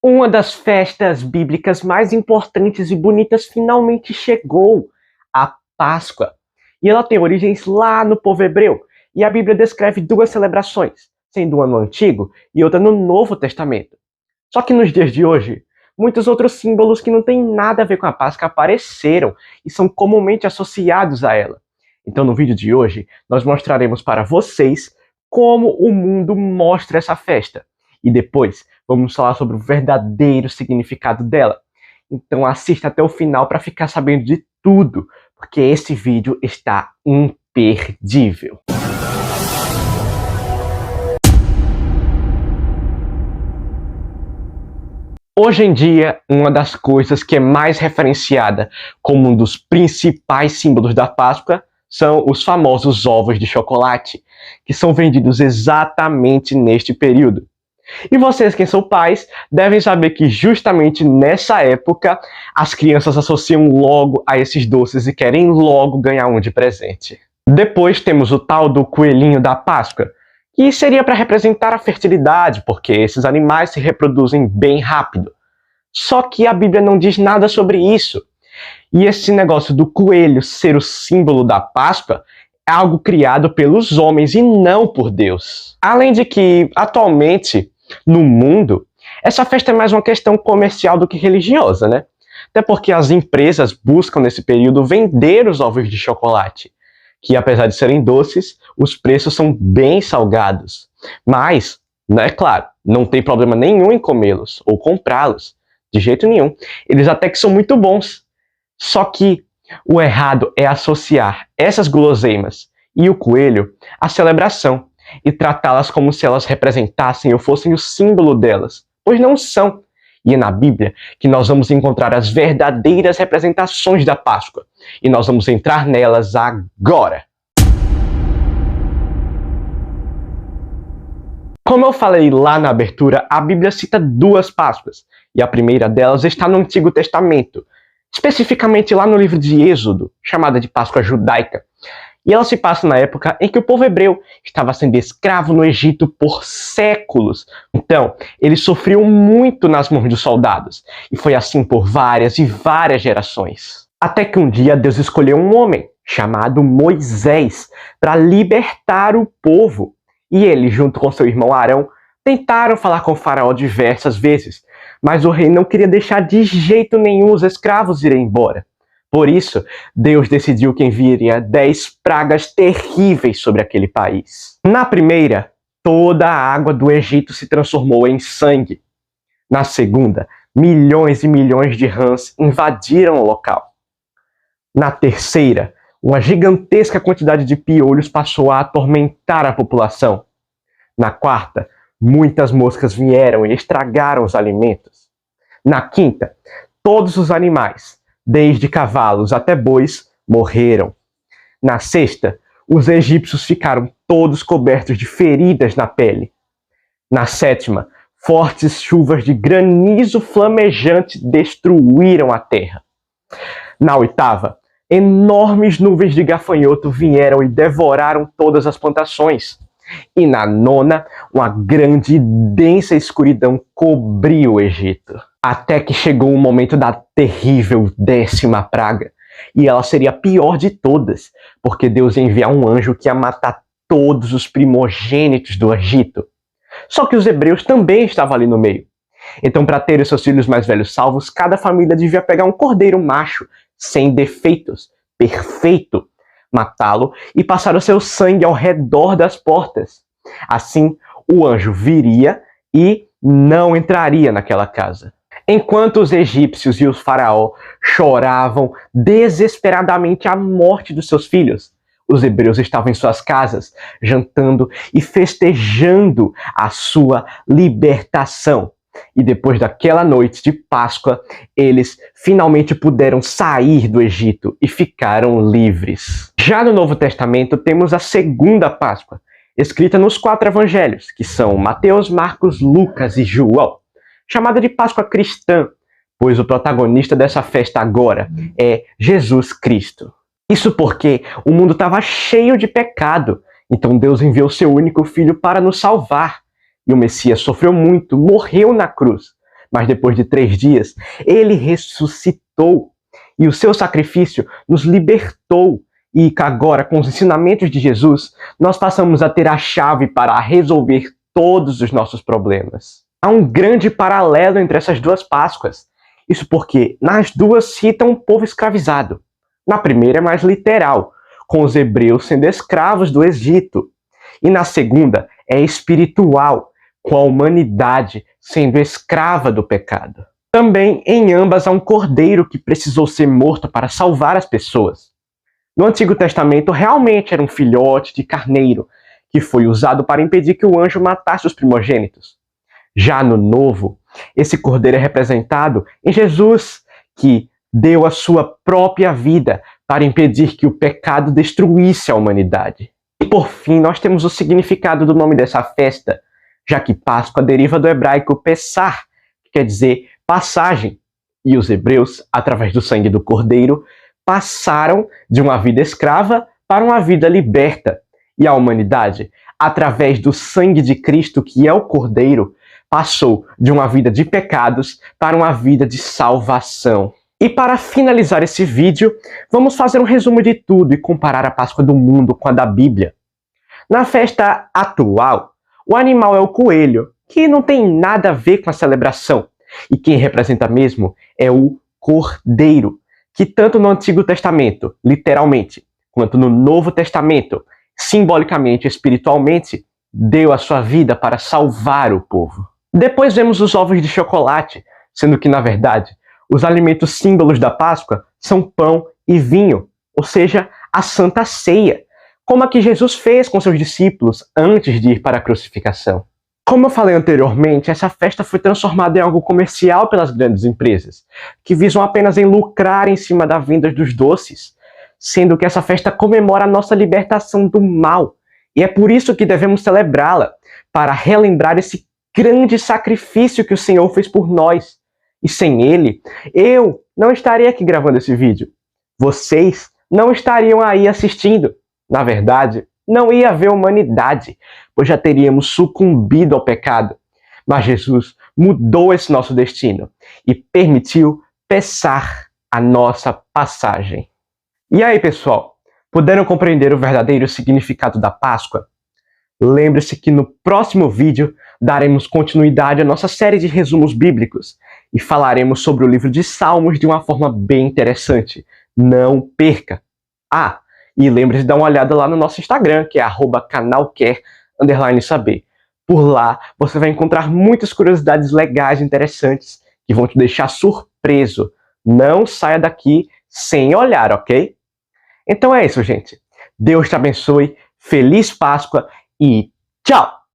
Uma das festas bíblicas mais importantes e bonitas finalmente chegou, a Páscoa. E ela tem origens lá no povo hebreu. E a Bíblia descreve duas celebrações, sendo uma no Antigo e outra no Novo Testamento. Só que nos dias de hoje, muitos outros símbolos que não têm nada a ver com a Páscoa apareceram e são comumente associados a ela. Então no vídeo de hoje, nós mostraremos para vocês como o mundo mostra essa festa. E depois, vamos falar sobre o verdadeiro significado dela. Então assista até o final para ficar sabendo de tudo, porque esse vídeo está imperdível. Hoje em dia, uma das coisas que é mais referenciada como um dos principais símbolos da Páscoa são os famosos ovos de chocolate, que são vendidos exatamente neste período. E vocês que são pais devem saber que justamente nessa época as crianças associam logo a esses doces e querem logo ganhar um de presente. Depois temos o tal do coelhinho da Páscoa, que seria para representar a fertilidade, porque esses animais se reproduzem bem rápido. Só que a Bíblia não diz nada sobre isso. E esse negócio do coelho ser o símbolo da Páscoa é algo criado pelos homens e não por Deus. Além de que, atualmente, no mundo, essa festa é mais uma questão comercial do que religiosa, né? Até porque as empresas buscam nesse período vender os ovos de chocolate, que apesar de serem doces, os preços são bem salgados. Mas, é claro, não tem problema nenhum em comê-los ou comprá-los, de jeito nenhum. Eles até que são muito bons. Só que o errado é associar essas guloseimas e o coelho à celebração e tratá-las como se elas representassem ou fossem o símbolo delas, pois não são. E é na Bíblia que nós vamos encontrar as verdadeiras representações da Páscoa. E nós vamos entrar nelas agora. Como eu falei lá na abertura, a Bíblia cita duas Páscoas. E a primeira delas está no Antigo Testamento, especificamente lá no livro de Êxodo, chamada de Páscoa Judaica. E ela se passa na época em que o povo hebreu estava sendo escravo no Egito por séculos. Então, eles sofriam muito nas mãos dos soldados. E foi assim por várias e várias gerações. Até que um dia Deus escolheu um homem, chamado Moisés, para libertar o povo. E ele, junto com seu irmão Arão, tentaram falar com o faraó diversas vezes. Mas o rei não queria deixar de jeito nenhum os escravos irem embora. Por isso, Deus decidiu que enviaria 10 pragas terríveis sobre aquele país. Na primeira, toda a água do Egito se transformou em sangue. Na segunda, milhões e milhões de rãs invadiram o local. Na terceira, uma gigantesca quantidade de piolhos passou a atormentar a população. Na quarta, muitas moscas vieram e estragaram os alimentos. Na quinta, todos os animais, desde cavalos até bois, morreram. Na sexta, os egípcios ficaram todos cobertos de feridas na pele. Na sétima, fortes chuvas de granizo flamejante destruíram a terra. Na oitava, enormes nuvens de gafanhoto vieram e devoraram todas as plantações. E na nona, uma grande e densa escuridão cobriu o Egito. Até que chegou o momento da terrível 10ª praga. E ela seria a pior de todas, porque Deus ia enviar um anjo que ia matar todos os primogênitos do Egito. Só que os hebreus também estavam ali no meio. Então, para ter os seus filhos mais velhos salvos, cada família devia pegar um cordeiro macho, sem defeitos, perfeito, matá-lo e passar o seu sangue ao redor das portas. Assim, o anjo viria e não entraria naquela casa. Enquanto os egípcios e os faraó choravam desesperadamente a morte dos seus filhos, os hebreus estavam em suas casas, jantando e festejando a sua libertação. E depois daquela noite de Páscoa, eles finalmente puderam sair do Egito e ficaram livres. Já no Novo Testamento, temos a segunda Páscoa, escrita nos 4 evangelhos, que são Mateus, Marcos, Lucas e João, chamada de Páscoa cristã, pois o protagonista dessa festa agora é Jesus Cristo. Isso porque o mundo estava cheio de pecado, então Deus enviou seu único filho para nos salvar. E o Messias sofreu muito, morreu na cruz, mas depois de 3 dias, ele ressuscitou. E o seu sacrifício nos libertou. E agora, com os ensinamentos de Jesus, nós passamos a ter a chave para resolver todos os nossos problemas. Há um grande paralelo entre essas duas Páscoas. Isso porque nas duas citam um povo escravizado. Na primeira é mais literal, com os hebreus sendo escravos do Egito. E na segunda é espiritual, com a humanidade sendo escrava do pecado. Também em ambas há um cordeiro que precisou ser morto para salvar as pessoas. No Antigo Testamento realmente era um filhote de carneiro, que foi usado para impedir que o anjo matasse os primogênitos. Já no Novo, esse cordeiro é representado em Jesus, que deu a sua própria vida para impedir que o pecado destruísse a humanidade. E por fim, nós temos o significado do nome dessa festa, já que Páscoa deriva do hebraico Pessar, que quer dizer passagem, e os hebreus, através do sangue do cordeiro, passaram de uma vida escrava para uma vida liberta. E a humanidade, através do sangue de Cristo, que é o cordeiro, passou de uma vida de pecados para uma vida de salvação. E para finalizar esse vídeo, vamos fazer um resumo de tudo e comparar a Páscoa do mundo com a da Bíblia. Na festa atual, o animal é o coelho, que não tem nada a ver com a celebração. E quem representa mesmo é o cordeiro, que tanto no Antigo Testamento, literalmente, quanto no Novo Testamento, simbolicamente e espiritualmente, deu a sua vida para salvar o povo. Depois vemos os ovos de chocolate, sendo que, na verdade, os alimentos símbolos da Páscoa são pão e vinho, ou seja, a Santa Ceia, como a que Jesus fez com seus discípulos antes de ir para a crucificação. Como eu falei anteriormente, essa festa foi transformada em algo comercial pelas grandes empresas, que visam apenas em lucrar em cima da venda dos doces, sendo que essa festa comemora a nossa libertação do mal, e é por isso que devemos celebrá-la, para relembrar esse grande sacrifício que o Senhor fez por nós. E sem Ele, eu não estaria aqui gravando esse vídeo. Vocês não estariam aí assistindo. Na verdade, não ia haver humanidade, pois já teríamos sucumbido ao pecado. Mas Jesus mudou esse nosso destino e permitiu cessar a nossa passagem. E aí, pessoal, puderam compreender o verdadeiro significado da Páscoa? Lembre-se que no próximo vídeo daremos continuidade à nossa série de resumos bíblicos e falaremos sobre o livro de Salmos de uma forma bem interessante. Não perca! Ah, e lembre-se de dar uma olhada lá no nosso Instagram, que é @canalquer_saber. Por lá você vai encontrar muitas curiosidades legais e interessantes que vão te deixar surpreso. Não saia daqui sem olhar, ok? Então é isso, gente. Deus te abençoe, feliz Páscoa e tchau!